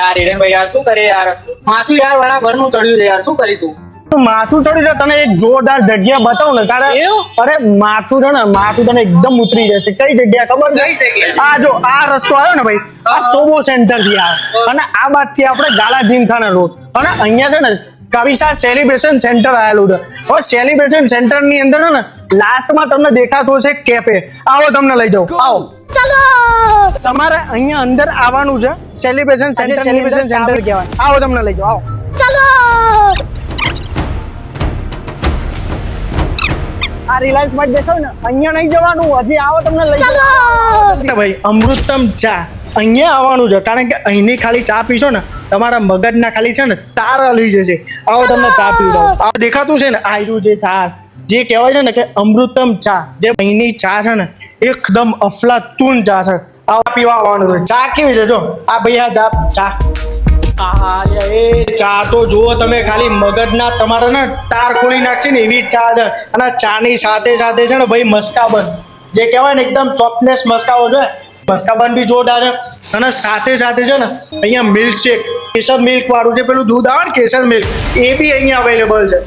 યાર હિરેનભાઈ યાર શું કરે યાર, માથું યાર વાળા ભરનું ચડ્યું છે યાર, શું કરીશું? માથું ચડી જાય તને એક જોરદાર જગ્યા બતાવું ને તારે અરે માથું છે ને માથું તને એકદમ ઉતરી જશે. કઈ જગ્યા ખબર કઈ જગ્યા? આ જો આ રસ્તો આવ્યો ને ભાઈ, આ સોબો સેન્ટર થી આવે અને આ બાદ થી આપણે ગાલા જીમખાના રોડ અને અહીંયા છે ને કવિસા સેલિબ્રેશન સેન્ટર આવેલું છે. હવે સેલિબ્રેશન સેન્ટર ની અંદર છે ને લાસ્ટમાં તમને દેખાતું હશે કેફે. આવો તમને લઈ જાઉં, આવો તમારે અહીંયા અંદર આવવાનું છે. સેલિબ્રેશન સેન્ટર કહેવાય. આવો તમને લઈ જાઉં, આવો. આ રિલાયન્સ માં દેખાવ ને અહીંયા નહીં જવાનું, હજી આવો તમને લઈ જાઉં. ભાઈ અમૃતમ ચા અહીંયા આવવાનું છે, કારણ કે અહીંની ખાલી ચા પીશો ને તમારા મગજના ખાલી છે ને તાર હલી જશે. આવો તમને ચા પીવડાવો. આ દેખાતું છે ને આયરું જે ચા જે કહેવાય છે ને કે અમૃતમ ચા, જે અહીંની ચા છે ને એકદમ અફલાતુન ચા છે. આવા પીવા આવવાનું છે. ચા કેવી છે જો આ ભાઈ આ ચા એ ચા તો જુઓ તમે ખાલી મગજના તમારા ને તાર ખોલી નાખશે ને એવી ચા છે. અને ચાની સાથે સાથે છે ને ભાઈ મસ્કાબન જે કહેવાય ને એકદમ સોફ્ટનેસ મસ્કાબો છે, મસ્કાબન બી જોરદાર છે. અને સાથે સાથે છે ને અહીંયા મિલ્કશેક કેસર મિલ્ક વાળું જે પેલું દૂધ આવે ને કેસર મિલ્ક એ બી અહીંયા અવેલેબલ છે.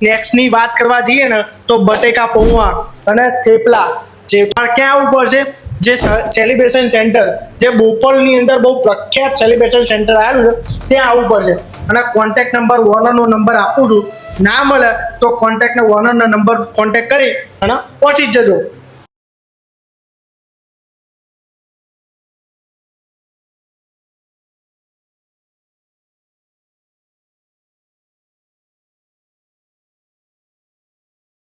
નેક્સ્ટ ની વાત કરવા જઈએ ને તો બટેકા પૌવા અને થેપલા ક્યાં આવવું પડશે? જે સેલિબ્રેશન સેન્ટર જે બોપલની અંદર બહુ પ્રખ્યાત સેલિબ્રેશન સેન્ટર આવેલું છે ત્યાં આવવું પડશે. અને કોન્ટેક્ટ નંબર ઓનરનો નંબર આપું છું, ના મળે તો કોન્ટેક્ટને ઓનરનો નંબર કોન્ટેક્ટ કરી અને પહોંચી જ જજો.